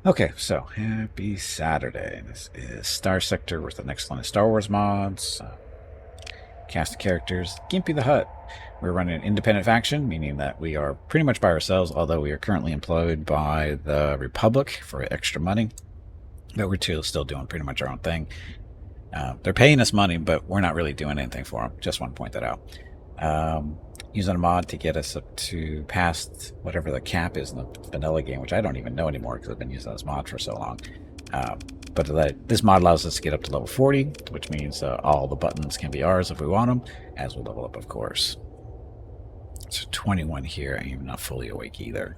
Okay, so happy Saturday. This is Starsector with the Nexerlin Star Wars mods. Cast of characters, Gimpy the Hutt. We're running an independent faction, meaning that we are pretty much by ourselves, although we are currently employed by the Republic for extra money. But we're still doing pretty much our own thing. They're paying us money, but we're not really doing anything for them. Just want to point that out. Using a mod to get us up to past whatever the cap is in the vanilla game, which I don't even know anymore because I've been using this mod for so long. But this mod allows us to get up to level 40, which means all the buttons can be ours if we want them, as we level up, of course. So 21 here. I'm not fully awake either.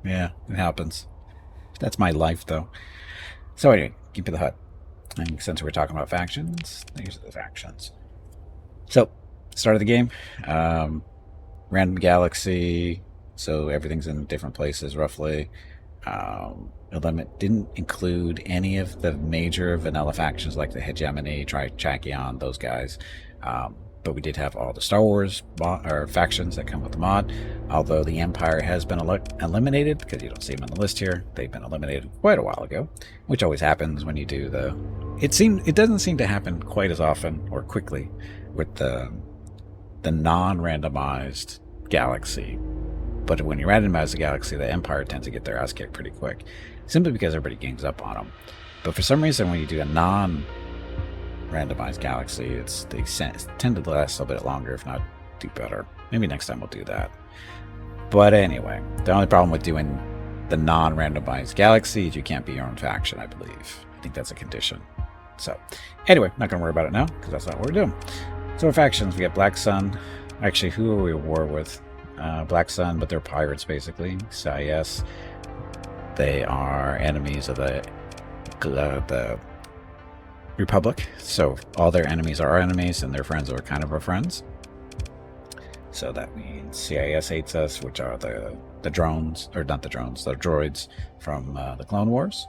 Yeah, it happens. That's my life, though. So anyway, keep the Hutt. And since we're talking about factions, these are the factions. So, start of the game, random galaxy, so everything's in different places roughly. Limit didn't include any of the major vanilla factions like the Hegemony, Trichakion, those guys. But we did have all the Star Wars factions that come with the mod. Although the Empire has been eliminated, because you don't see them on the list here. They've been eliminated quite a while ago, which always happens when you do the... It doesn't seem to happen quite as often or quickly with the non-randomized galaxy. But when you randomize the galaxy, the Empire tends to get their ass kicked pretty quick, simply because everybody gangs up on them. But for some reason, when you do a non-randomized galaxy, they tend to last a little bit longer, if not do better. Maybe next time we'll do that. But anyway, the only problem with doing the non-randomized galaxy is you can't be your own faction, I believe. I think that's a condition. So anyway, not going to worry about it now, because that's not what we're doing. So our factions, we got Black Sun. Actually, who are we at war with? Black Sun, but they're pirates basically. CIS. They are enemies of the Republic. So all their enemies are our enemies, and their friends are kind of our friends. So that means CIS hates us, which are the drones, or not the drones, the droids from the Clone Wars.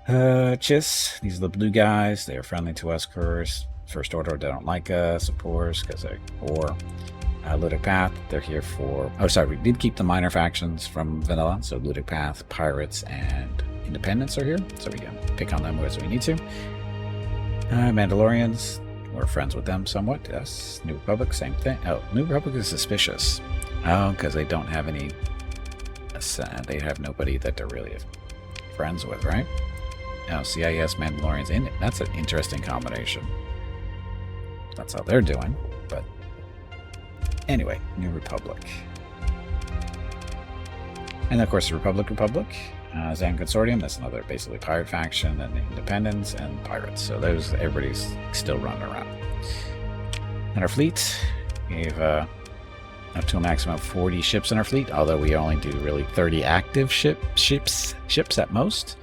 Chiss, these are the blue guys. They are friendly to us, of course. First Order, they don't like us, of course, because they're war. Ludic Path, they're here for... Oh, sorry, we did keep the minor factions from vanilla. So Ludic Path, Pirates, and Independents are here. So we can pick on them as we need to. Mandalorians, we're friends with them somewhat. Yes. New Republic, same thing. Oh, New Republic is suspicious. Oh, because they don't have any... They have nobody that they're really friends with, right? Now, CIS, Mandalorians, in it. That's an interesting combination. That's how they're doing, but anyway, New Republic. And of course, the Republic. Zan Consortium, that's another basically pirate faction, and Independents and Pirates. So everybody's still running around. And our fleet, we've up to a maximum of 40 ships in our fleet, although we only do really 30 active ships at most.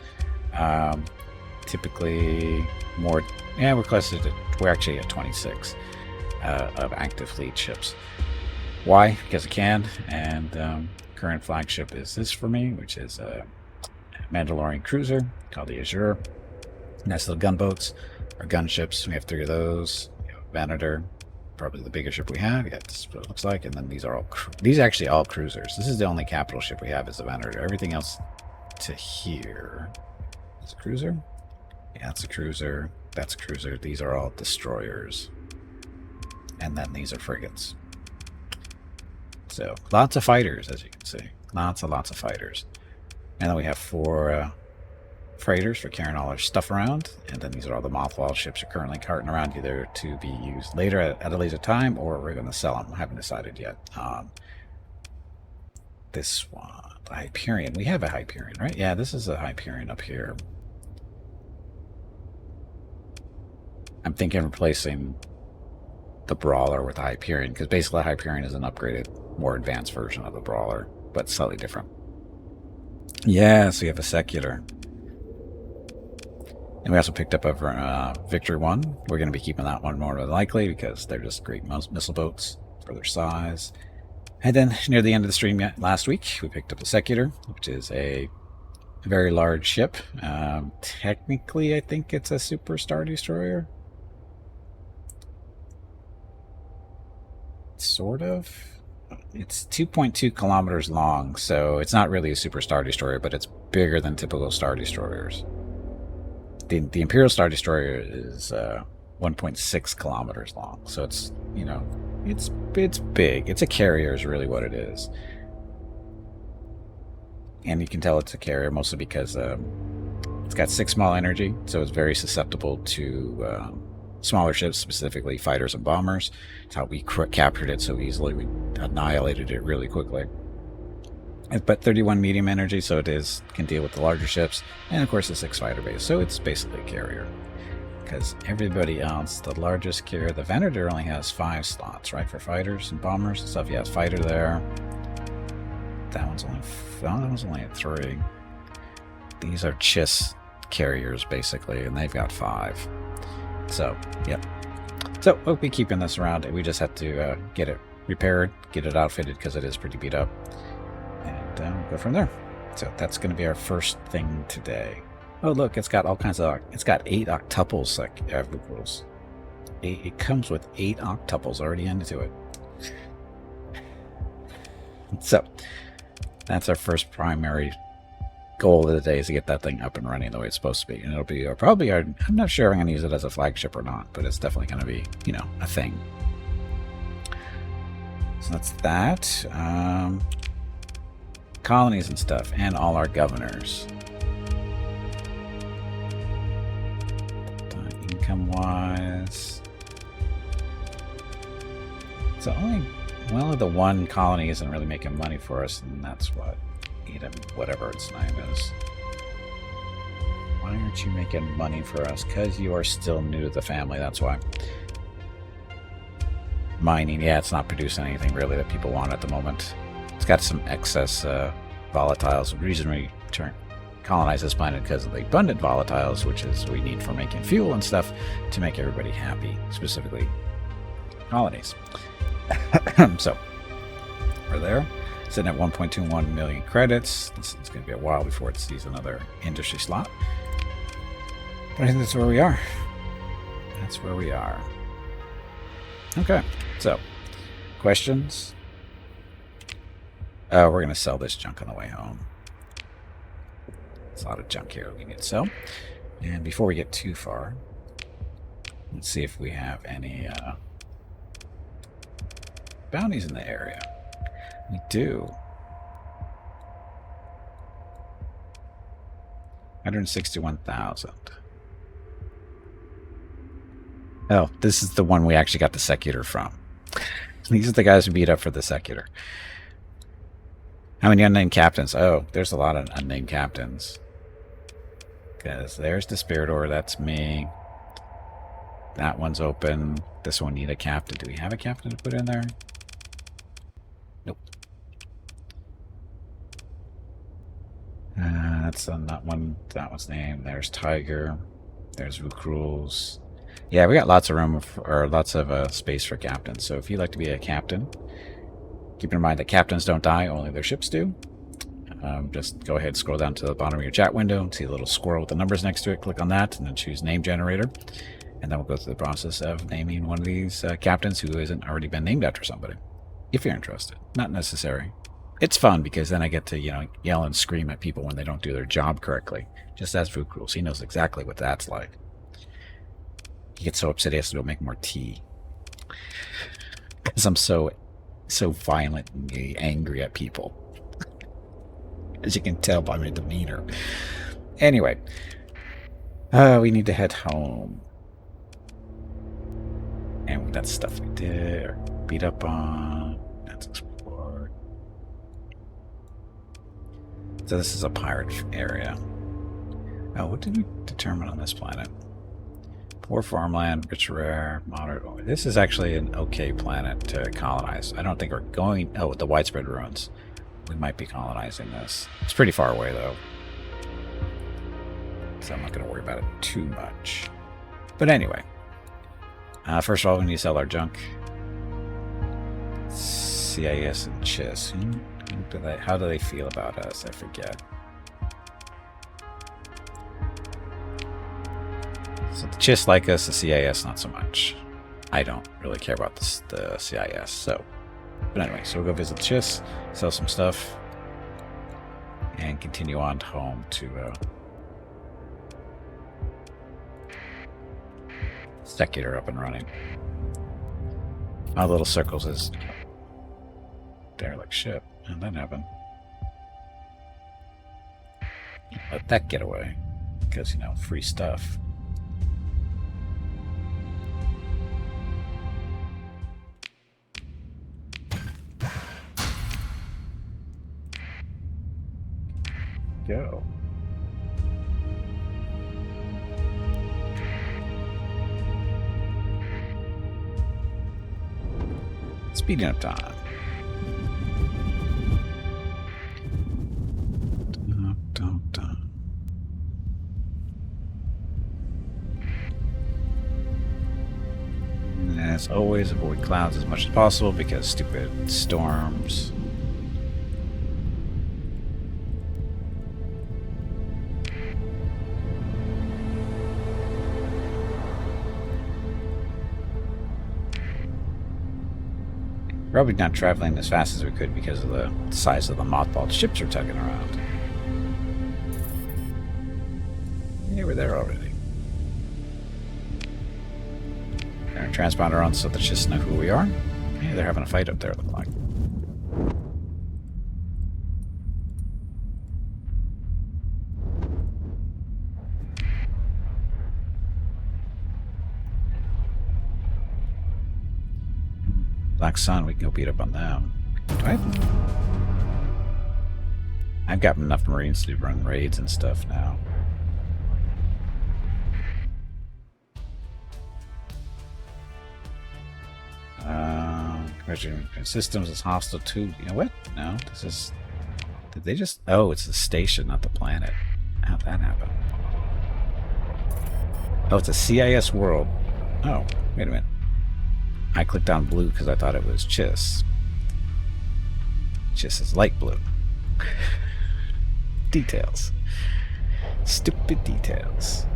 Typically more... Yeah, we're actually at 26 of active fleet ships. Why? Because I can. And current flagship is this for me, which is a Mandalorian cruiser called the Azure. Nice little gunboats or gunships. We have 3 of those. We have Venator, probably the biggest ship we have. Yeah, that's what it looks like. And then these are actually all cruisers. This is the only capital ship we have is the Venator. Everything else to here is a cruiser. Yeah, that's a cruiser. That's a cruiser. These are all destroyers. And then these are frigates. So, lots of fighters, as you can see. Lots of fighters. And then we have 4 freighters for carrying all our stuff around. And then these are all the mothball ships are currently carting around, either to be used later at a later time, or we're going to sell them. I haven't decided yet. This one, the Hyperion. We have a Hyperion, right? Yeah, this is a Hyperion up here. I'm thinking of replacing the Brawler with the Hyperion, because basically the Hyperion is an upgraded, more advanced version of the Brawler, but slightly different. Yeah, so you have a Secular. And we also picked up a Victory 1. We're going to be keeping that one more than likely, because they're just great missile boats for their size. And then near the end of the stream last week, we picked up the Secular, which is a very large ship. Technically, I think it's a Super Star Destroyer. Sort of. It's 2.2 kilometers long, so it's not really a super Star Destroyer, but it's bigger than typical Star Destroyers. The Imperial Star Destroyer is 1.6 kilometers long, so it's, you know, it's big. It's a carrier is really what it is. And you can tell it's a carrier mostly because it's got 6 small energy, so it's very susceptible to smaller ships, specifically fighters and bombers. It's how we captured it so easily. We annihilated it really quickly. But 31 medium energy, so it can deal with the larger ships, and of course the 6 fighter base, so it's basically a carrier. Because everybody else, the largest carrier, the Venator only has 5 slots, right, for fighters and bombers and stuff. Yeah, it's fighter there. That one's only at 3. These are Chiss carriers, basically, and they've got 5. So, yep. So, we'll be keeping this around. We just have to get it repaired, get it outfitted, because it is pretty beat up. And go from there. So, that's going to be our first thing today. Oh, look, it's got all kinds of... It's got 8 octuples, like rules. It comes with 8 octuples already into it. So, that's our first primary goal of the day, is to get that thing up and running the way it's supposed to be. And it'll be probably I'm not sure if I'm going to use it as a flagship or not, but it's definitely going to be, you know, a thing. So that's that. Colonies and stuff, and all our governors. Income-wise, so only the one colony isn't really making money for us, and that's what Edom, whatever its name is. Why aren't you making money for us? Because you are still new to the family, that's why. Mining, yeah, it's not producing anything really that people want at the moment. It's got some excess volatiles. The reason we colonize this planet because of the abundant volatiles, which is we need for making fuel and stuff to make everybody happy, specifically colonies. So we're there, sitting at 1.21 million credits. It's going to be a while before it sees another industry slot, but I think that's where we are. That's where we are. Okay, so questions? We're going to sell this junk on the way home. There's a lot of junk here we need to sell. And before we get too far, let's see if we have any bounties in the area. We do. 161,000. Oh, this is the one we actually got the Secutor from. These are the guys who beat up for the Secutor. How many unnamed captains? Oh, there's a lot of unnamed captains. Because there's the Spiridor, that's me. That one's open. This one need a captain. Do we have a captain to put in there? Nope. That's on that one. That one's named. There's Tiger. There's Vukrul's. Yeah, we got lots of room or lots of space for captains. So if you'd like to be a captain, keep in mind that captains don't die, only their ships do. Just go ahead, scroll down to the bottom of your chat window, see a little squirrel with the numbers next to it, click on that, and then choose Name Generator. And then we'll go through the process of naming one of these captains who hasn't already been named after somebody, if you're interested. Not necessary. It's fun because then I get to, you know, yell and scream at people when they don't do their job correctly. Just as Vukrul, he knows exactly what that's like. He gets so upset he has to go make more tea. Because I'm so violently angry at people. As you can tell by my demeanor. Anyway. We need to head home. And that's stuff we did, or beat up on. That's explored. So this is a pirate area. Oh, what did we determine on this planet? Poor farmland, rich rare, moderate. This is actually an okay planet to colonize. I don't think we're going... Oh, the widespread ruins. We might be colonizing this. It's pretty far away, though. So I'm not going to worry about it too much. But anyway. First of all, we need to sell our junk. CIS and Chiss. How do they feel about us? I forget. So the Chiss like us, the CIS not so much. I don't really care about the CIS, so But anyway, so we'll go visit the Chiss, sell some stuff, and continue on home to Starsector up and running. My little circles is derelict ship. How'd that happen? Let that get away. Because, you know, free stuff. Go. Speeding up time. And as always, avoid clouds as much as possible because stupid storms. Probably not traveling as fast as we could because of the size of the mothballed ships we're tugging around. Yeah, we're there already. Turn our transponder on so the Chiss know who we are. Yeah, they're having a fight up there, it looked like. Black Sun, we can go beat up on them. Do I have... I've got enough Marines to run raids and stuff now. Systems is hostile too. You know what? No, this is... Did they just... Oh, it's the station, not the planet. How'd that happen? Oh, it's a CIS world. Oh, wait a minute. I clicked on blue because I thought it was Chiss. Chiss is light blue. Details. Stupid details.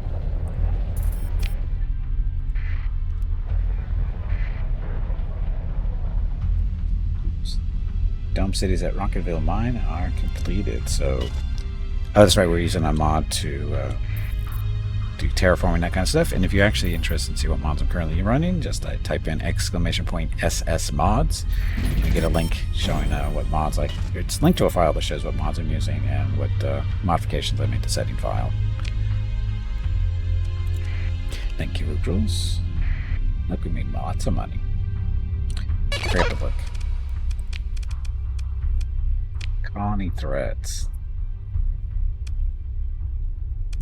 Dome cities at Rocketville Mine are completed. So, oh, that's right. We're using a mod to do terraforming, that kind of stuff. And if you're actually interested in see what mods I'm currently running, just type in !SS mods. You get a link showing what mods like. It's linked to a file that shows what mods I'm using and what modifications I made to setting file. Thank you, Rudrils. Look, we made lots of money. Great look. Colony threats.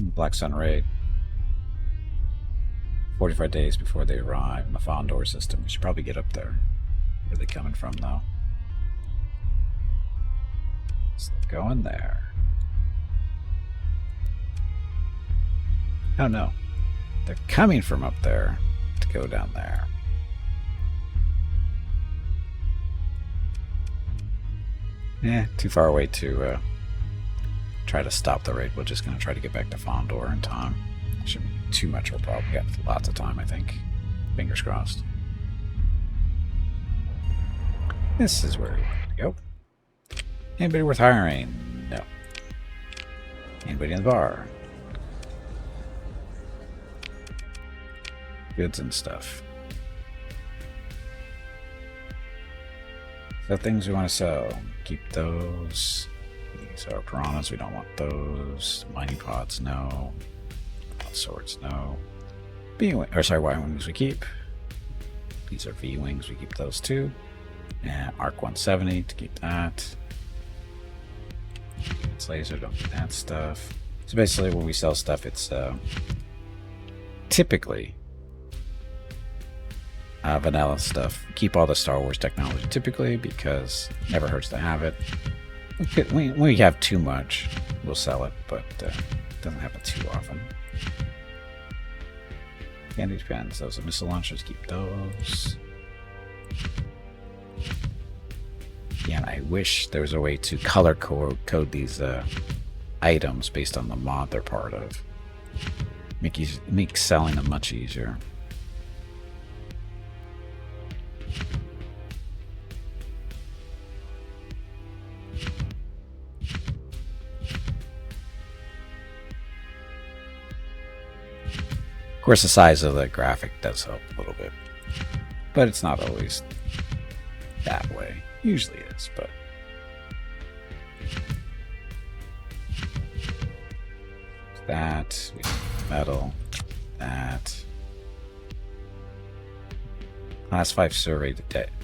Black Sun raid. 45 days before they arrive in the Fondor system. We should probably get up there. Where are they coming from, though? Let's go in there. Oh, no. They're coming from up there to go down there. Yeah, too far away to try to stop the raid. We're just going to try to get back to Fondor in time. Shouldn't be too much of a problem. We got lots of time, I think. Fingers crossed. This is where we want to go. Anybody worth hiring? No. Anybody in the bar? Goods and stuff. So things we want to sell. Keep those. These are piranhas. We don't want those. Mining pods, no. Swords, no. B-wing, or sorry, Y-wings we keep. These are V-wings, we keep those too. And Arc 170 to keep that. It's laser, don't keep that stuff. So basically when we sell stuff, it's typically vanilla stuff. Keep all the Star Wars technology typically because it never hurts to have it. When we have too much, we'll sell it, but it doesn't happen too often. Candy pens, those are missile launchers, keep those. Yeah, and I wish there was a way to color code these items based on the mod they're part of. Make selling them much easier. course, the size of the graphic does help a little bit, but it's not always that way. Usually is, but that, metal, that. Last 5 survey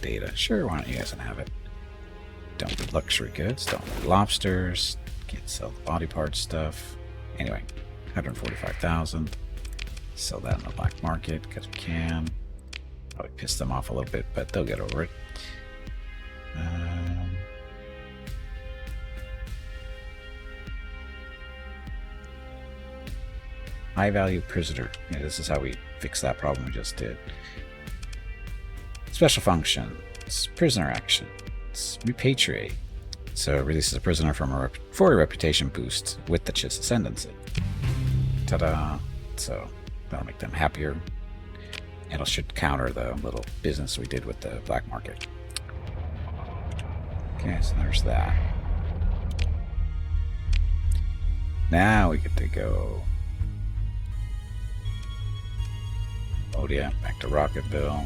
data. Sure, why don't you guys have it? Don't need luxury goods, don't need lobsters, can't sell the body part stuff. Anyway, 145,000. Sell that in the black market because we can. Probably piss them off a little bit, but they'll get over it. High value prisoner. Yeah, this is how we fix that problem we just did. Special functions, prisoner action, repatriate. So it releases a prisoner for a reputation boost with the Chiss Ascendancy. Ta-da! So that'll make them happier. And it should counter the little business we did with the black market. Okay, so there's that. Now we get to go. Oh yeah, back to Rocketville.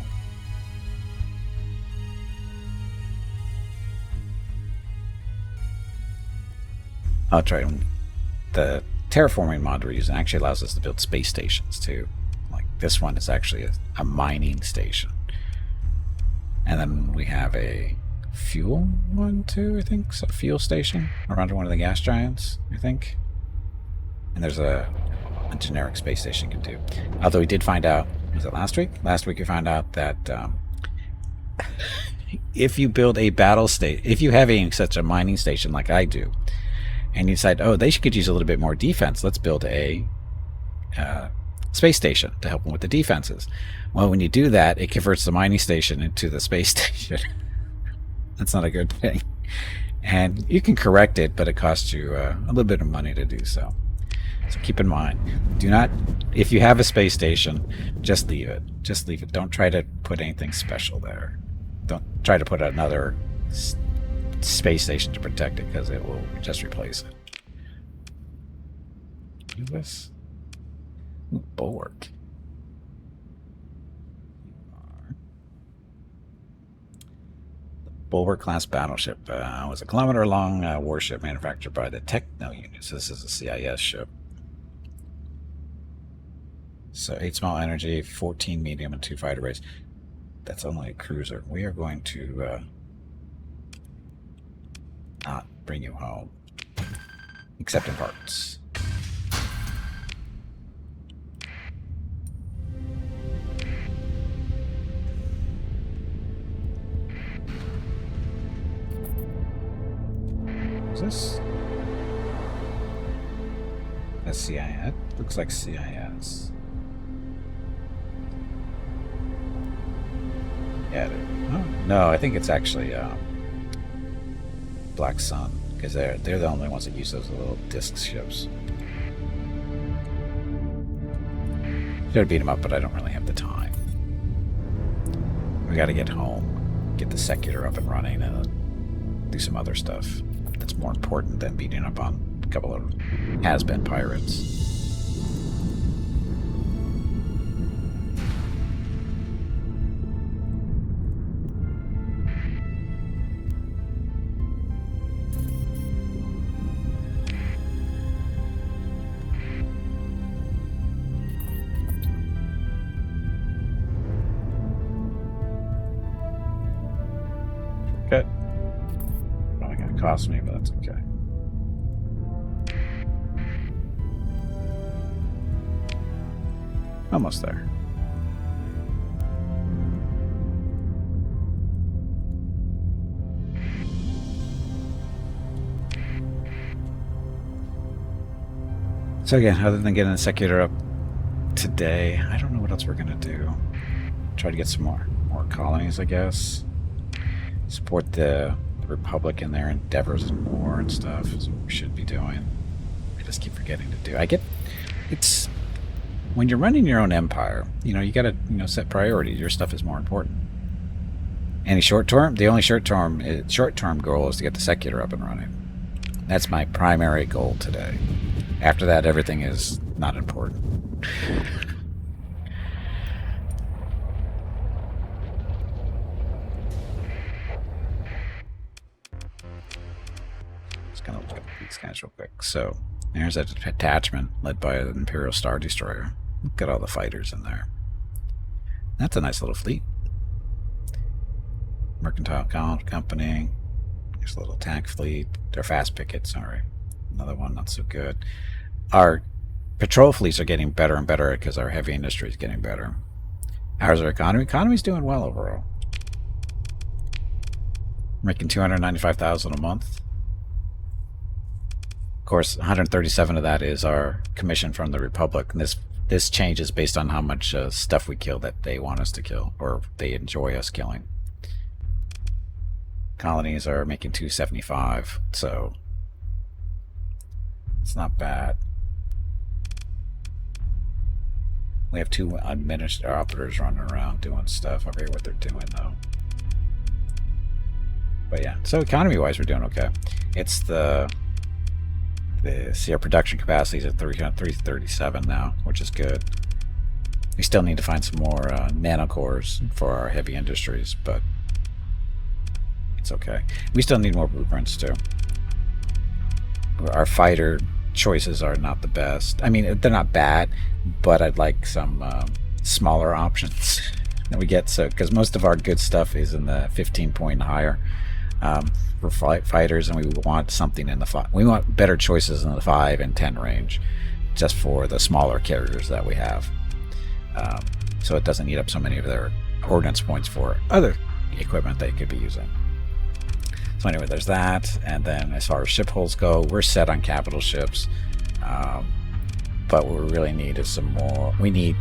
I'll try the terraforming mod we're using actually allows us to build space stations too. Like this one is actually a mining station. And then we have a fuel one too, I think. So fuel station around one of the gas giants, I think. And there's a generic space station you can do. Although we did find out, was it last week? Last week we found out that if you build a battle state, if you have such a mining station like I do, and you decide, oh, they could use a little bit more defense, let's build a space station to help them with the defenses. Well, when you do that, it converts the mining station into the space station. That's not a good thing. And you can correct it, but it costs you a little bit of money to do so. So keep in mind, do not, if you have a space station, just leave it. Just leave it. Don't try to put anything special there. Don't try to put another space station to protect it, because it will just replace it. Do this. Ooh, bulwark. Bulwark class battleship was a kilometer-long warship manufactured by the Techno units. This is a CIS ship. So 8 small energy, 14 medium, and 2 fighter rays. That's only a cruiser. We are going to not bring you home, except in parts. Is this? That's CIS. Looks like CIS. Yeah. Oh, no, I think it's actually Black Sun, because they're the only ones that use those little disc ships. Should have beat them up, but I don't really have the time. We got to get home, get the Secutor up and running, and do some other stuff that's more important than beating up on a couple of has-been pirates. Okay. Probably gonna cost me, but that's okay. Almost there. So again, other than getting the Secutor up today, I don't know what else we're gonna do. Try to get some more colonies, I guess. Support the Republic in their endeavors in war and stuff is what we should be doing. I just keep forgetting to do. It's when you're running your own empire, you gotta set priorities. Your stuff is more important. Any short term, the only short term goal is to get the Secutor up and running. That's my primary goal today. After that, everything is not important. these guys real quick. So there's a detachment led by an Imperial Star Destroyer. Look at all the fighters in there. That's a nice little fleet. Mercantile Company. There's a little tank fleet. They're fast picket, sorry. Another one, not so good. Our patrol fleets are getting better and better because our heavy industry is getting better. How's our economy? Economy's doing well overall. Making $295,000 a month. Of course, 137 of that is our commission from the Republic. And this changes based on how much stuff we kill that they want us to kill, or they enjoy us killing. Colonies are making 275, so it's not bad. We have 2 administrators running around doing stuff. I forget what they're doing though. But yeah, so economy-wise, we're doing okay. It's see, our production capacity is at 337 now, which is good. We still need to find some more nanocores for our heavy industries, but it's okay. We still need more blueprints too. Our fighter choices are not the best. I mean, they're not bad, but I'd like some smaller options that we get. So, because most of our good stuff is in the 15 point and higher for fighters, and we want something in the 5. We want better choices in the 5 and 10 range, just for the smaller carriers that we have. So it doesn't eat up so many of their ordnance points for other equipment they could be using. So anyway, there's that. And then as far as ship hulls go, we're set on capital ships. But what we really need is some more. We need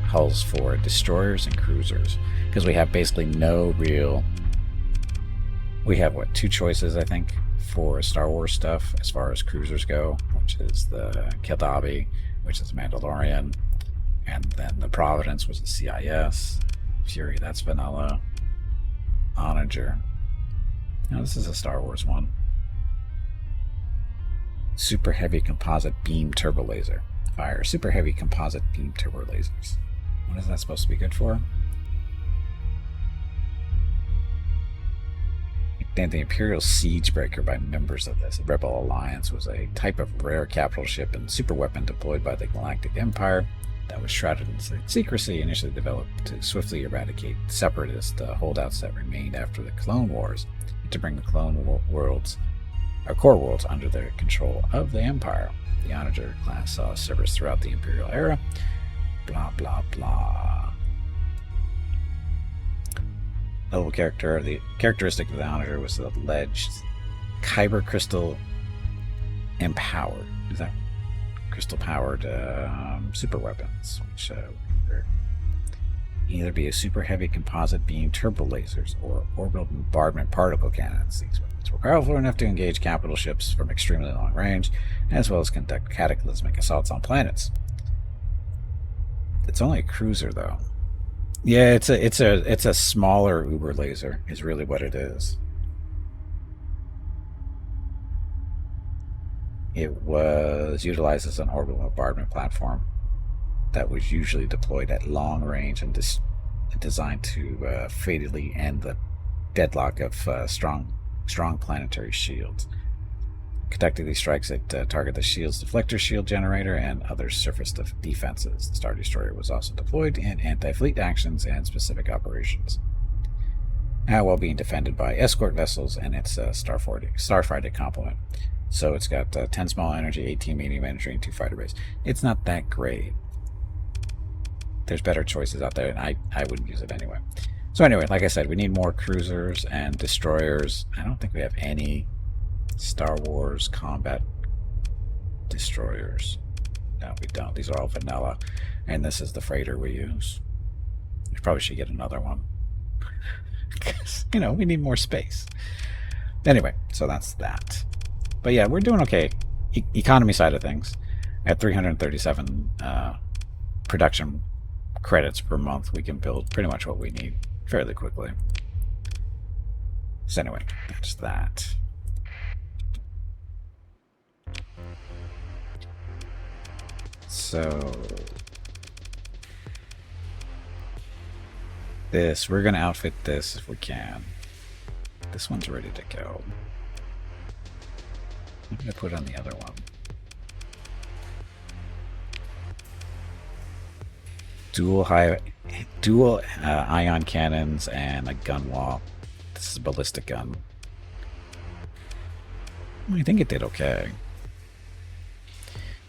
hulls for destroyers and cruisers, because we have basically no real. We have, what, 2 choices, I think, for Star Wars stuff as far as cruisers go, which is the Kildabi, which is Mandalorian, and then the Providence, which is CIS. Fury, that's vanilla. Onager. Now this is a Star Wars one. Super heavy composite beam turbo laser. Fire. Super heavy composite beam turbo lasers. What is that supposed to be good for? The Imperial Siegebreaker by members of the Rebel Alliance was a type of rare capital ship and super weapon deployed by the Galactic Empire that was shrouded in secrecy, initially developed to swiftly eradicate separatist holdouts that remained after the Clone Wars, and to bring the Clone Worlds, or core worlds, under the control of the Empire. The Onager class saw service throughout the Imperial era. Blah blah blah. Level character. The characteristic of the Onager was the alleged Kyber crystal empowered. Is that crystal powered super weapons, which either be a super heavy composite beam turbo lasers or orbital bombardment particle cannons. These weapons were powerful enough to engage capital ships from extremely long range, as well as conduct cataclysmic assaults on planets. It's only a cruiser, though. Yeah, it's a smaller Uber laser, is really what it is. It was utilized as an orbital bombardment platform that was usually deployed at long range and designed to fatally end the deadlock of strong planetary shields. Conducting these strikes that target the shield's deflector shield generator and other surface defenses. The Star Destroyer was also deployed in anti-fleet actions and specific operations, while being defended by escort vessels and its starfighter complement. So it's got 10 small energy, 18 medium energy, and 2 fighter bays. It's not that great. There's better choices out there, and I wouldn't use it anyway. So anyway, like I said, we need more cruisers and destroyers. I don't think we have any Star Wars combat destroyers. No, we don't. These are all vanilla. And this is the freighter we use. We probably should get another one. Because, we need more space. Anyway, so that's that. But yeah, we're doing okay. Economy side of things. At 337 production credits per month, we can build pretty much what we need fairly quickly. So anyway, that's that. So we're going to outfit this if we can. This one's ready to go. I'm going to put on the other one. Dual ion cannons and a gun wall. This is a ballistic gun. I think it did okay.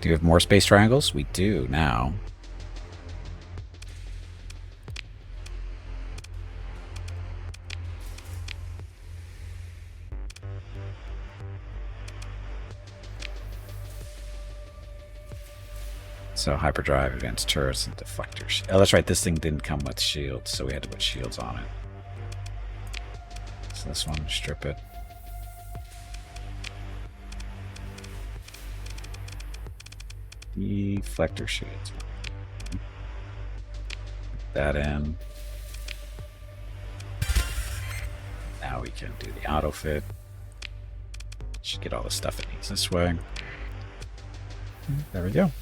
Do you have more space triangles? We do now. So hyperdrive, advanced turrets, and deflectors. Oh, that's right. This thing didn't come with shields, so we had to put shields on it. So this one, strip it. Deflector shields. Put that in. Now we can do the auto fit. Should get all the stuff it needs this way. There we go.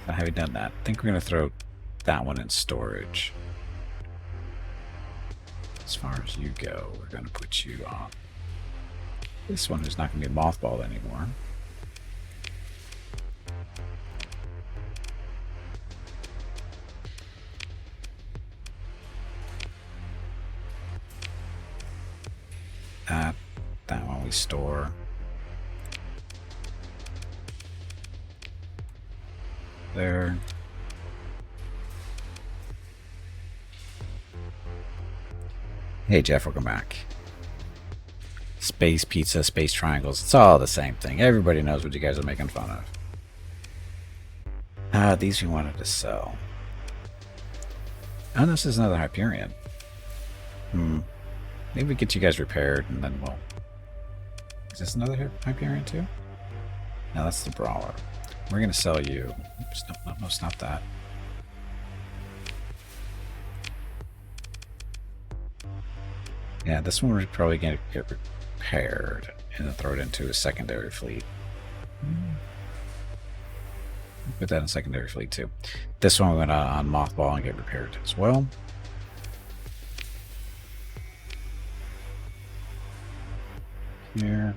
Now, having done that, I think we're going to throw that one in storage. As far as you go, we're going to put you on this one, who's not going to be mothballed anymore. That one we store. There. Hey Jeff, welcome back. Space pizza, space triangles, it's all the same thing. Everybody knows what you guys are making fun of. These we wanted to sell. Oh, this is another Hyperion. Maybe we get you guys repaired and then we'll... Is this another Hyperion too? No, that's the Brawler. We're going to sell you. Oops, no, it's not that. Yeah, this one we're probably going to get repaired and then throw it into a secondary fleet. Put that in secondary fleet too. This one we went on mothball and get repaired as well. Here.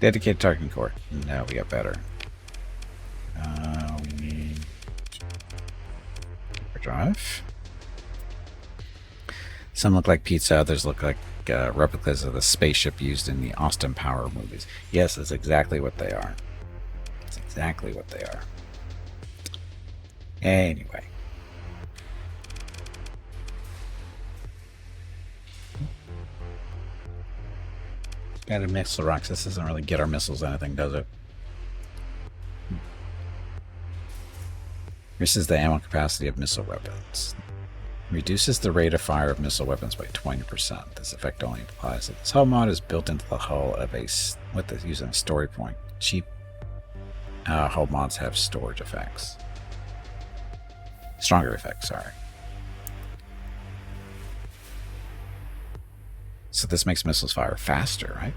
Dedicated targeting core. Now we got better. We need drive. Some look like pizza, others look like replicas of the spaceship used in the Austin Power movies. Yes, that's exactly what they are. That's exactly what they are. Anyway. Got a missile rocks. This doesn't really get our missiles anything, does it? Increases the ammo capacity of missile weapons. Reduces the rate of fire of missile weapons by 20%. This effect only applies if this hull mod is built into the hull of using a story point. Cheap hull mods have storage effects. Stronger effects, sorry. So this makes missiles fire faster, right?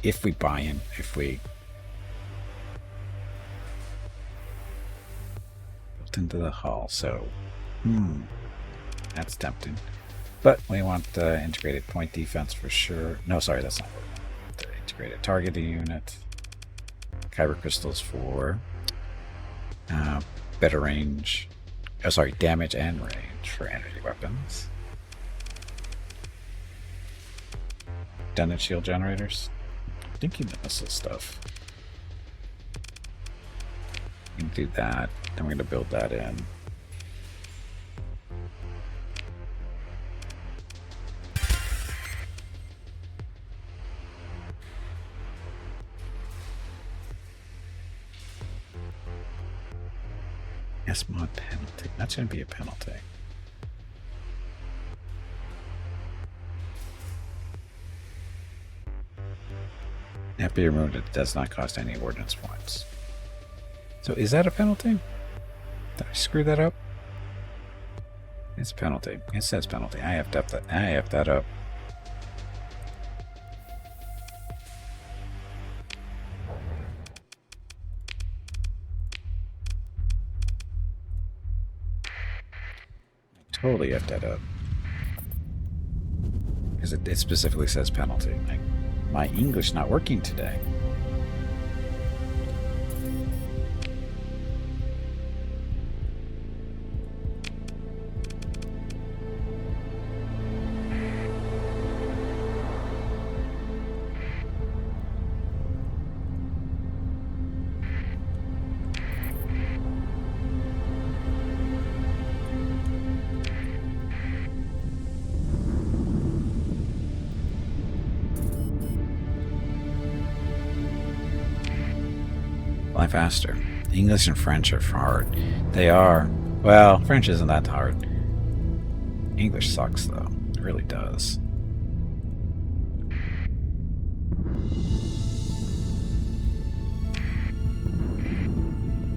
If we buy in, if we built into the hull, so that's tempting. But we want integrated point defense for sure. No, sorry, that's not what we want. The integrated targeting unit, kyber crystals for better range. Oh, sorry, damage and range for energy weapons. Redundant shield generators. Thinking the missile stuff. We can do that. Then we're going to build that in. Yes, mod penalty. That's going to be a penalty. Have to be removed. It does not cost any ordnance points. So is that a penalty? Did I screw that up? It's a penalty. It says penalty. I have that up. totally effed that up. Because it specifically says penalty. Like, my English not working today. Fly faster. English and French are hard. They are. Well, French isn't that hard. English sucks, though. It really does.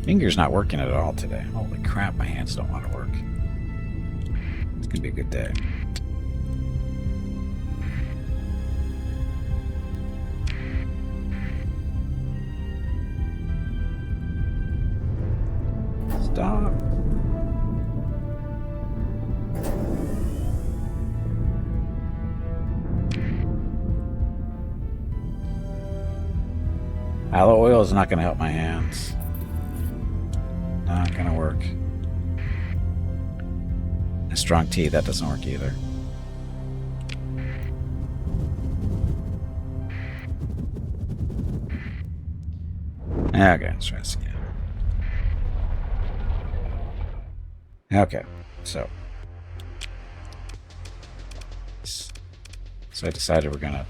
Finger's not working at all today. Holy crap, my hands don't want to work. It's gonna be a good day. Stop. Aloe oil is not going to help my hands. Not going to work. A strong tea, that doesn't work either. Okay, let's try this again. Okay, so I decided we're gonna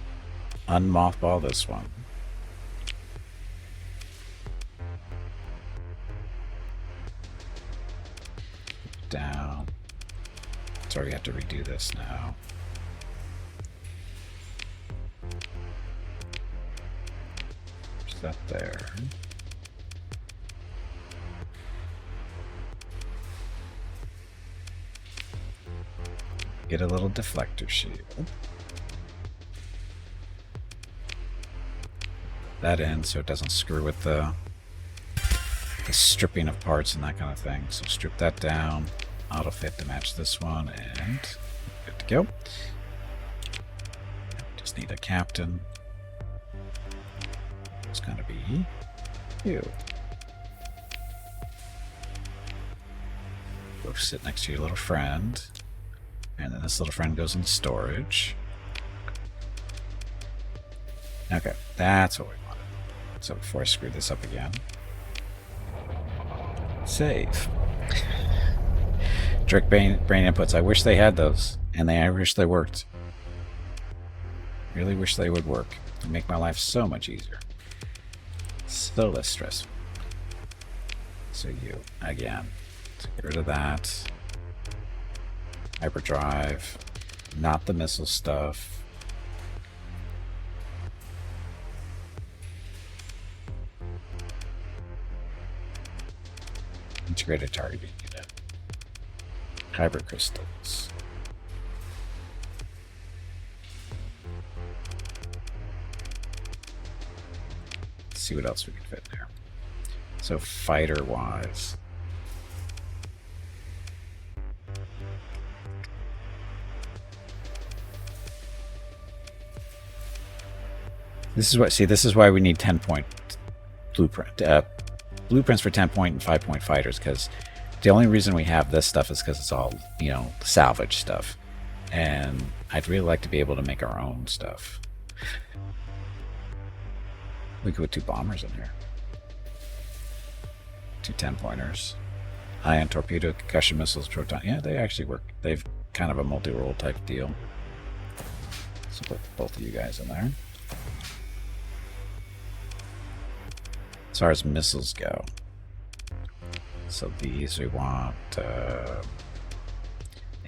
unmothball this one. Down. Sorry, we have to redo this now. Is that there? Get a little deflector shield. That in so it doesn't screw with the stripping of parts and that kind of thing. So strip that down, auto fit to match this one, and good to go. Just need a captain. It's gonna be you. Go sit next to your little friend. And then this little friend goes in storage. Okay, that's what we wanted. So before I screw this up again, save. Direct brain inputs. I wish they had those, and I wish they worked. Really wish they would work. It'd make my life so much easier. So less stressful. So you, again. So get rid of that. Hyperdrive, not the missile stuff. Integrated targeting unit. Hybrid crystals. Let's see what else we can fit there. So fighter-wise. This is why we need 10-point blueprint. Blueprints for 10-point and 5-point fighters, because the only reason we have this stuff is because it's all, salvage stuff. And I'd really like to be able to make our own stuff. We could put 2 bombers in here. 2 10-pointers. Ion torpedo, concussion missiles, proton. Yeah, they actually work. They've kind of a multi-role type deal. So put both of you guys in there. As far as missiles go, so these we want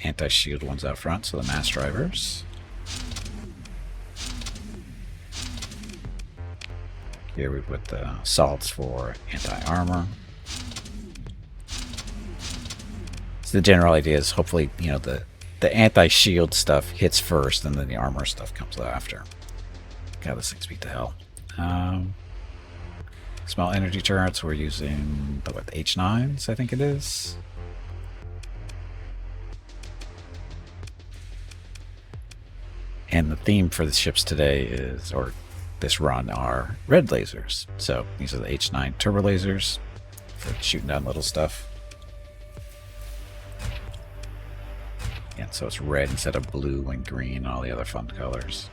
anti-shield ones out front, so the mass drivers. Here we put the salts for anti-armor. So the general idea is hopefully, the anti-shield stuff hits first and then the armor stuff comes after. God, this thing's beat to hell. Small energy turrets, we're using the H9s, I think it is. And the theme for the ships today is, or this run, are red lasers. So these are the H9 turbo lasers for shooting down little stuff. And so it's red instead of blue and green and all the other fun colors.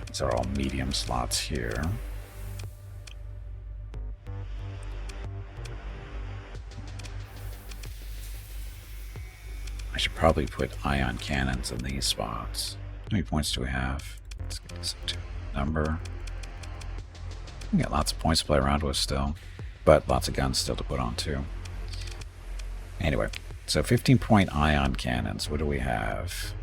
These are all medium slots here. I should probably put ion cannons in these spots. How many points do we have? Let's get this up to a number. We got lots of points to play around with still, but lots of guns still to put on too. Anyway, so 15-point ion cannons. What do we have?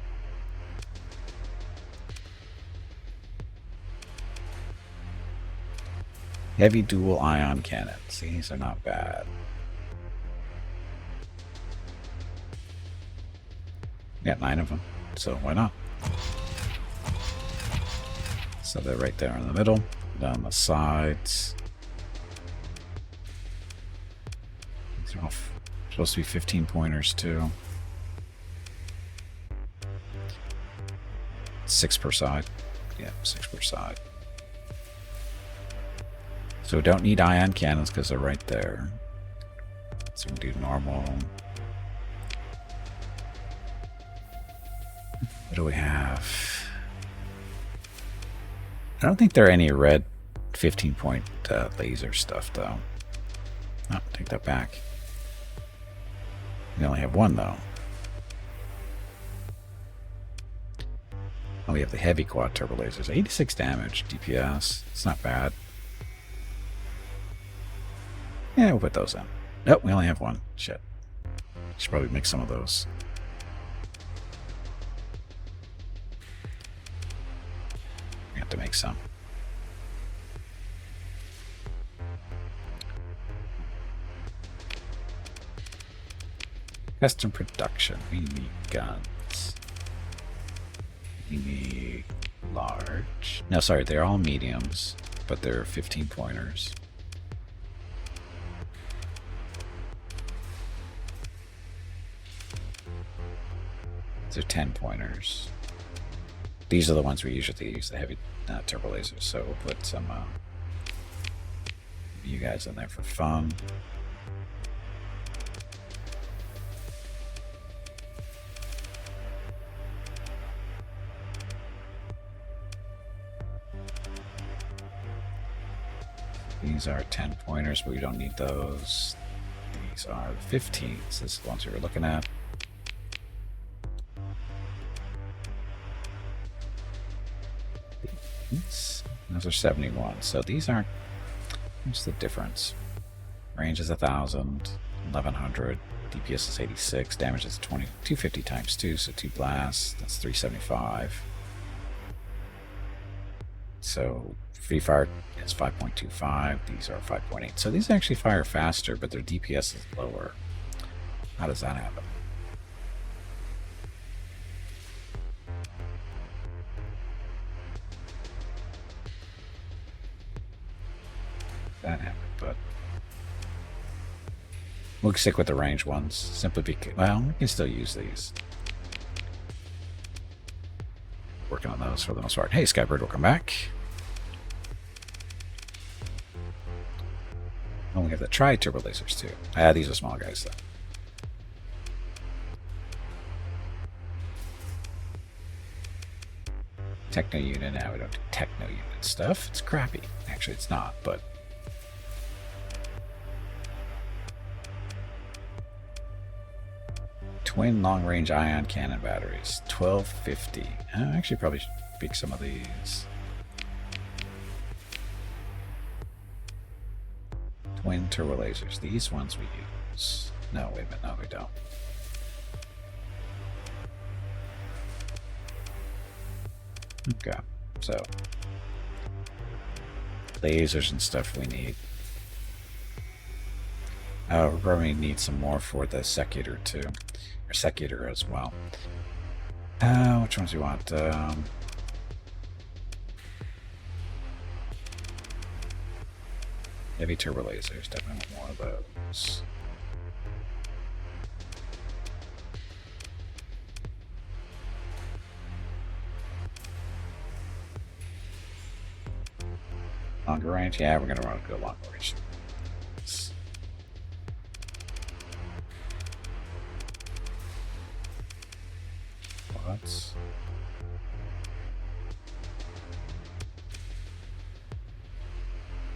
Heavy dual ion cannons. These are not bad. Got 9 of them, so why not? So they're right there in the middle, down the sides. These are all supposed to be 15 pointers too. 6 per side. Yeah, 6 per side. So we don't need ion cannons because they're right there. So we can do normal. What do we have? I don't think there are any red 15-point laser stuff, though. Oh, take that back. We only have one, though. Oh, we have the heavy quad turbo lasers. 86 damage, DPS. It's not bad. Yeah, we'll put those in. Nope, we only have one. Shit. Should probably make some of those. We have to make some. Custom production. We need guns. We need large. No, sorry, they're all mediums, but they're 15 pointers. These are 10 pointers. These are the ones we usually use, the heavy turbo lasers. So we'll put some you guys in there for fun. These are 10 pointers, but we don't need those. These are the 15s. This is the ones we were looking at. Those are 71. So these aren't. What's the difference? Range is 1,000, 1,100. DPS is 86. Damage is 250 times 2, so 2 blasts. That's 375. So free fire is 5.25. These are 5.8. So these actually fire faster, but their DPS is lower. How does that happen? That happened, but we'll stick with the range ones simply because, well, we can still use these. Working on those for the most part. Hey, Skybird, welcome back. Oh, we have the tri-turbo lasers too. These are small guys though. Techno unit. Now we don't do techno unit stuff. It's crappy. Actually, it's not, but. Twin long-range ion cannon batteries, 1250. I actually probably should pick some of these. Twin turbo lasers. These ones we use. No, wait a minute. No, we don't. Okay, so lasers and stuff we need. We're probably need some more for the Secutor too. Or Secutor as well. Which ones do you want? Heavy turbo lasers, definitely more of those. Longer range? Yeah, we're gonna want to go longer range. What?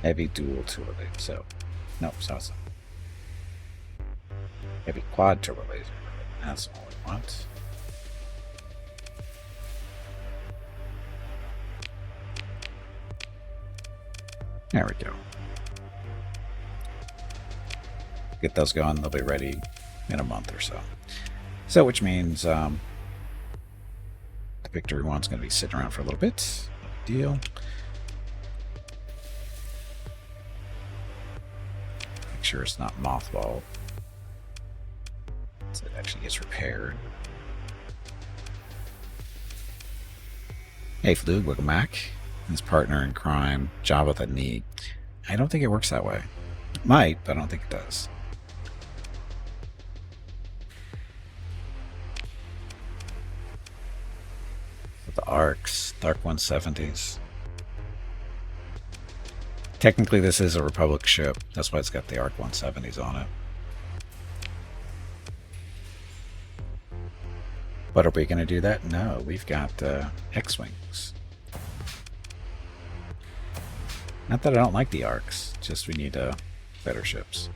Heavy dual turbo laser. So, no, so it's heavy quad turbo laser. That's all we want. There we go. Get those going. They'll be ready in a month or so. So, which means the Victory one's going to be sitting around for a little bit. No big deal. Make sure it's not mothballed, so it actually gets repaired. Hey, Flug, welcome back. His partner in crime, job with a knee. I don't think it works that way. It might, but I don't think it does. The arcs, Dark 170s. Technically, this is a Republic ship. That's why it's got the Arc 170s on it. But are we going to do that? No, we've got X-Wings. Not that I don't like the arcs, just we need better ships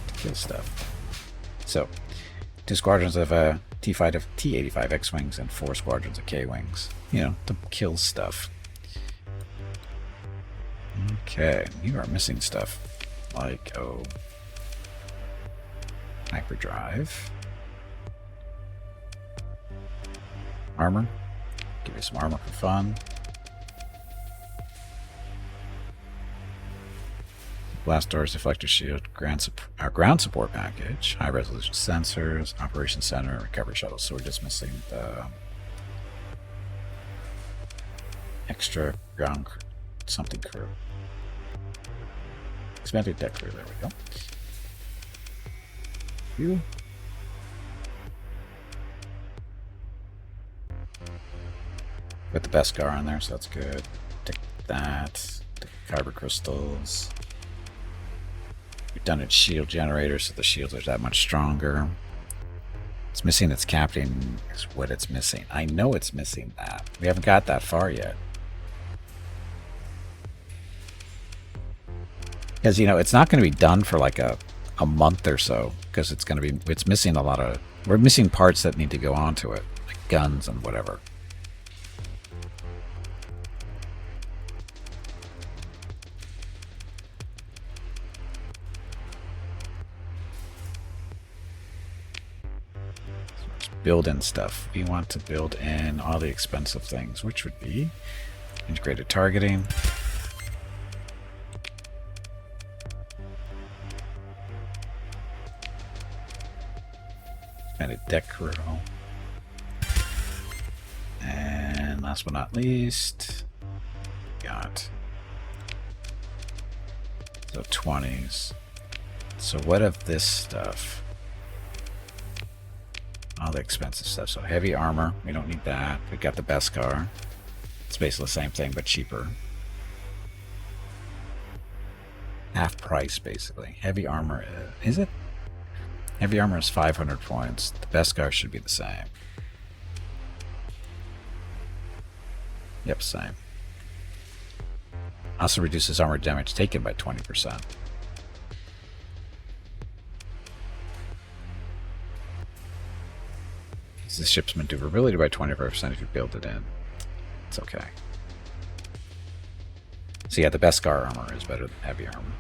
to kill stuff. So, 2 squadrons of T-85 X-Wings and 4 squadrons of K-Wings. You know, to kill stuff. Okay, you are missing stuff. Like, hyperdrive. Armor. Give you some armor for fun. Blast doors, deflector shield, ground support package, high resolution sensors, operation center, recovery shuttle. So we're just missing the extra ground something crew. Expanded deck crew. There we go. You. Got the Beskar on there, so that's good. Take that. Take kyber crystals. Redundant shield generator, so the shields are that much stronger. It's missing its captain is what it's missing. I know it's missing that. We haven't got that far yet. Because, you know, it's not going to be done for like a month or so, because it's missing a lot of, we're missing parts that need to go onto it, like guns and whatever. Build in stuff. We want to build in all the expensive things, which would be integrated targeting, expanded deck crew, and last but not least, got so 20s. So what of this stuff? All the expensive stuff. So heavy armor, we don't need that. We got the Beskar. It's basically the same thing, but cheaper. Half price, basically. Heavy armor, is it? Heavy armor is 500 points. The Beskar should be the same. Yep, same. Also reduces armor damage taken by 20%. The ship's maneuverability by 25% if you build it in. It's okay. So yeah, the Beskar armor is better than heavy armor.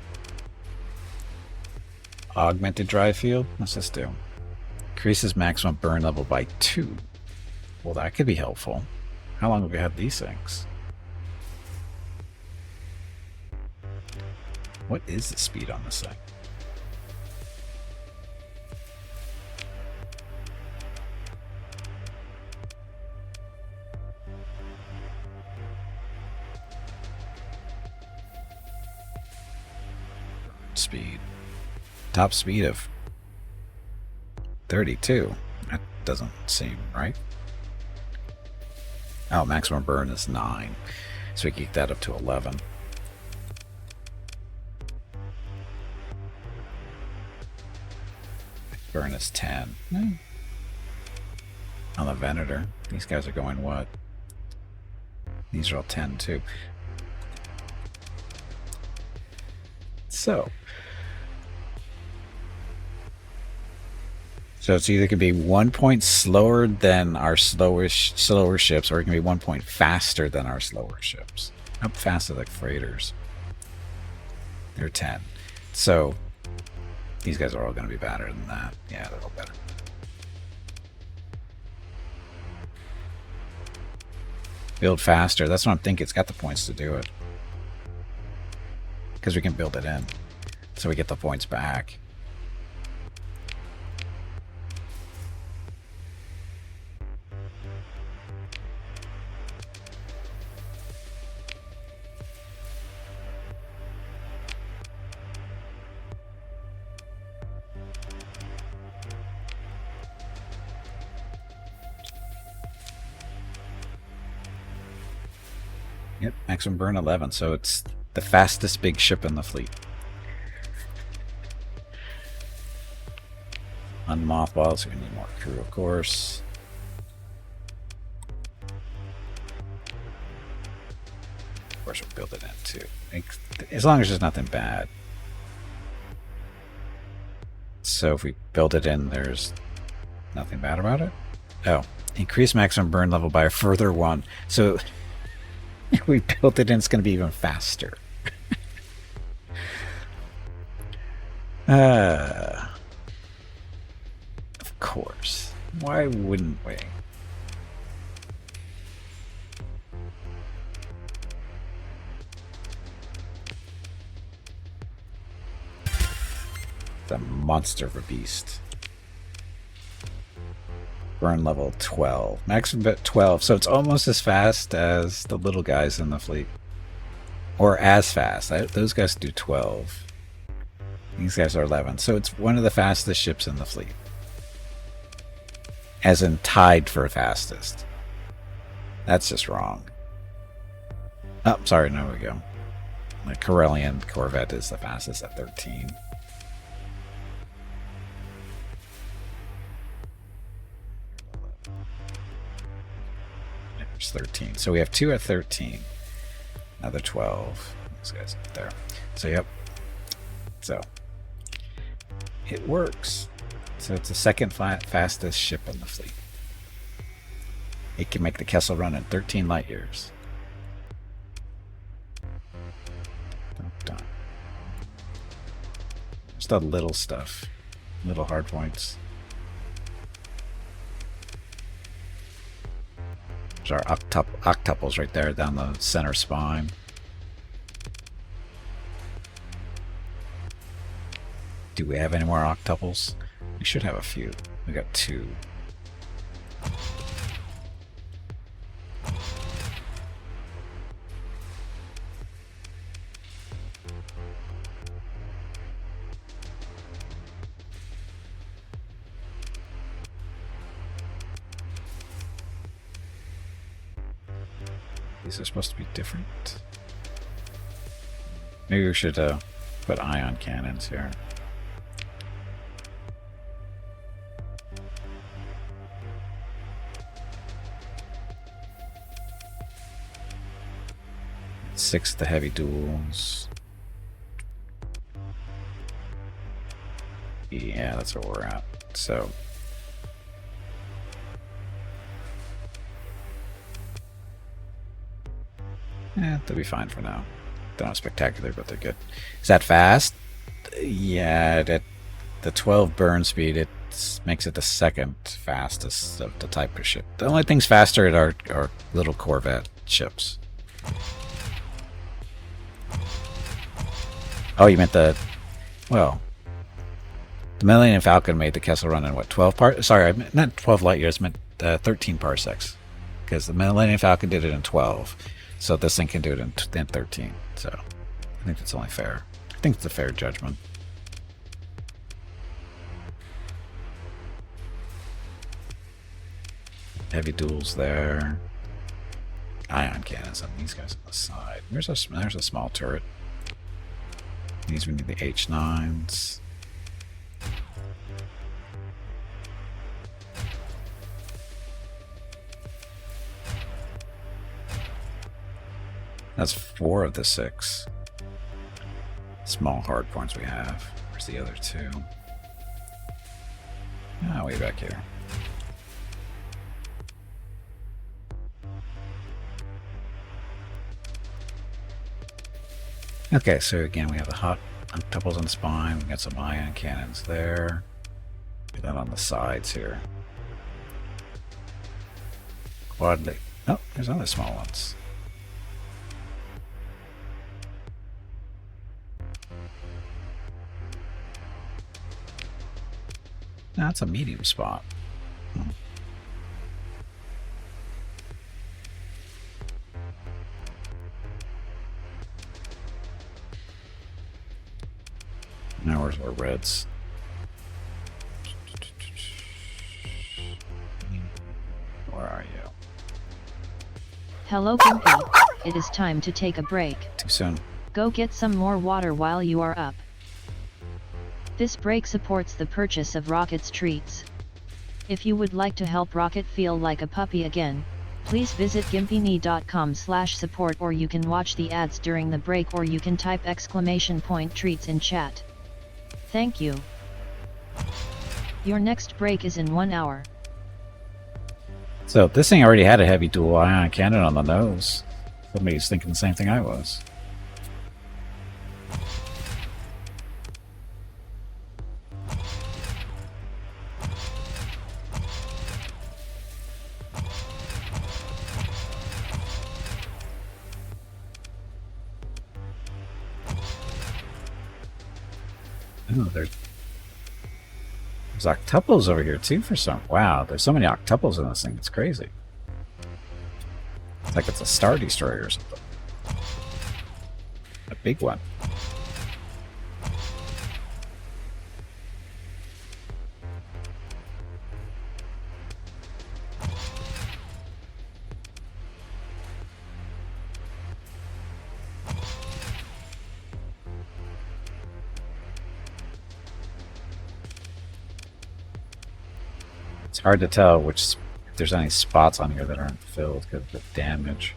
Augmented drive field? What's this do? Increases maximum burn level by 2. Well, that could be helpful. How long have we had these things? What is the speed on this thing? speed. Top speed of 32. That doesn't seem right. Oh, maximum burn is 9. So we geek that up to 11. Burn is 10. On the Venator. These guys are going what? These are all 10 too. So it's either going to be 1 point slower than our slower ships, or it can be 1 point faster than our slower ships. How fast are the freighters? They're 10. So these guys are all going to be better than that. Yeah, they're all better. Build faster. That's what I'm thinking. It's got the points to do it. Because we can build it in. So we get the points back. Yep, maximum burn 11, so it's the fastest big ship in the fleet. Unmothballed, so we need more crew, of course. Of course, we'll build it in too. As long as there's nothing bad. So if we build it in, there's nothing bad about it? Oh, increase maximum burn level by a further 1. So we built it in, it's going to be even faster. Of course. Why wouldn't we? The monster of a beast. Burn level 12. Maximum at 12. So it's almost as fast as the little guys in the fleet. Or as fast. Those guys do 12. These guys are 11. So it's one of the fastest ships in the fleet. As in tied for fastest. That's just wrong. Oh, sorry. No, we go. The Corellian Corvette is the fastest at 13. There's 13. So we have 2 at 13. Another 12. These guys up there. So, yep. So, it works. So it's the second fastest ship in the fleet. It can make the Kessel run in 13 light years. Done. Just the little stuff. Little hard points. There's our octuples right there down the center spine. Do we have any more octuples? We should have a few. We got 2. These are supposed to be different. Maybe we should put ion cannons here. Six the heavy duels. Yeah, that's where we're at. So they'll be fine for now. They're not spectacular, but they're good. Is that fast? Yeah, the 12 burn speed, it makes it the second fastest of the type of ship. The only things faster are our little Corvette ships. Oh, you meant the... Well, the Millennium Falcon made the Kessel run in what, 12 parsecs? Sorry, I meant not 12 light years, I meant 13 parsecs. Because the Millennium Falcon did it in 12. So this thing can do it in 13. So I think that's only fair. I think it's a fair judgment. Heavy duels there. Ion cannons on these guys on the side. There's a small turret. These we need the H9s. That's 4 of the 6 small hard points we have. Where's the other 2? Ah, way back here. Okay, so again we have the Hutt octuples on the spine. We got some ion cannons there. And then on the sides here. Quadly. Oh, there's other small ones. No, that's a medium spot. Now where's our reds? Where are you? Hello Gimpy, it is time to take a break. Too soon. Go get some more water while you are up. This break supports the purchase of Rocket's treats. If you would like to help Rocket feel like a puppy again, please visit gimpyme.com/support, or you can watch the ads during the break, or you can type !treats in chat. Thank you. Your next break is in 1 hour. So this thing already had a heavy dual ion cannon on the nose. Somebody's thinking the same thing I was. Oh, there's octuples over here too for some. Wow, there's so many octuples in this thing. It's crazy. It's like it's a Star Destroyer or something. A big one. It's hard to tell if there's any spots on here that aren't filled because of the damage.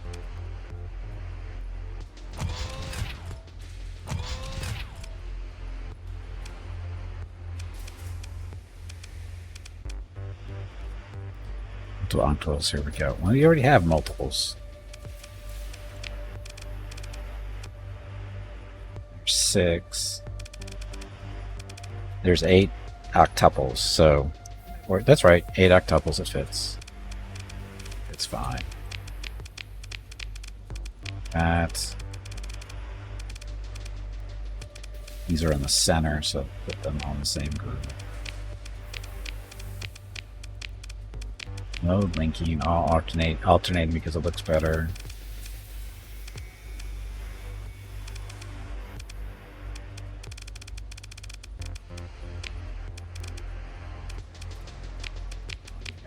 Multiples, here we go. Well, you already have multiples. There's 6. There's 8 octuples, so... that's right, 8 octuples, it fits. It's fine. These are in the center, so put them on the same group. Mode linking, all alternating because it looks better.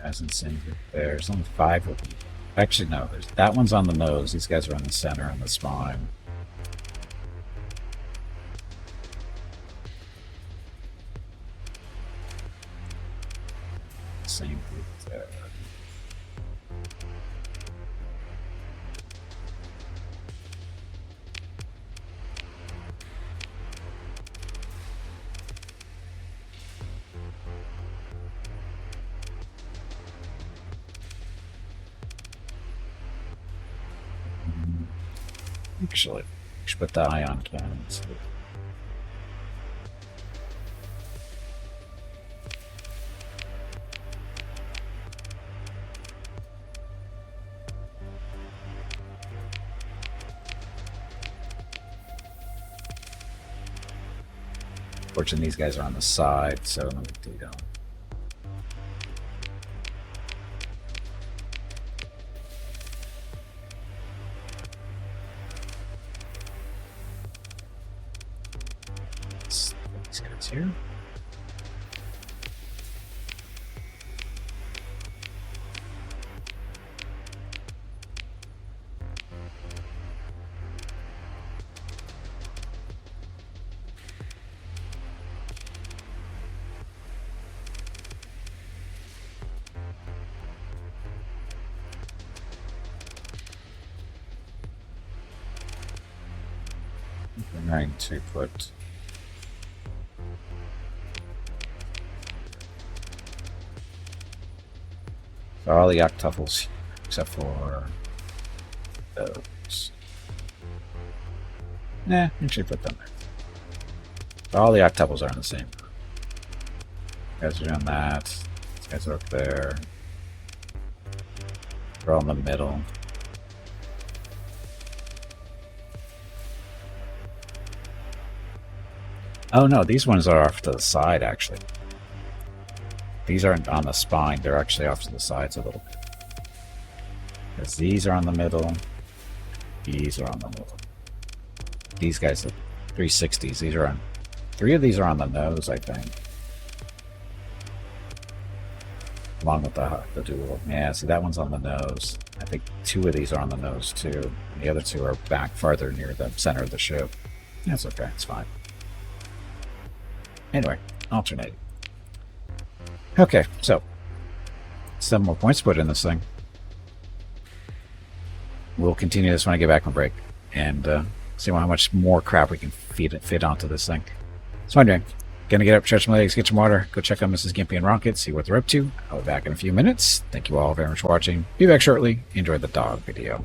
Guys in sync there. There's only 5 of them. Actually, no. That one's on the nose. These guys are on the center and the spine. Same group there. Actually, we should put the ion cannons. Fortunately, these guys are on the side, so no big deal. These guys here. going to put... So all the octuffles, except for those. Nah, actually put them there. So all the octuffles are in the same. You guys are doing that. These guys are up there. They're all in the middle. Oh no, these ones are off to the side actually. These aren't on the spine, they're actually off to the sides a little bit. Because these are on the middle, these are on the middle. These guys are 360s, these are on... 3 of these are on the nose, I think. Along with the dual. Yeah, see that one's on the nose. I think 2 of these are on the nose too. And the other 2 are back farther near the center of the ship. That's okay, it's fine. Anyway, alternating. Okay, so 7 more points put in this thing. We'll continue this when I get back from break and see how much more crap we can fit onto this thing. So anyway, gonna get up, stretch my legs, get some water, go check on Mrs. Gimpy and Rocket, see what they're up to. I'll be back in a few minutes. Thank you all very much for watching. Be back shortly. Enjoy the dog video.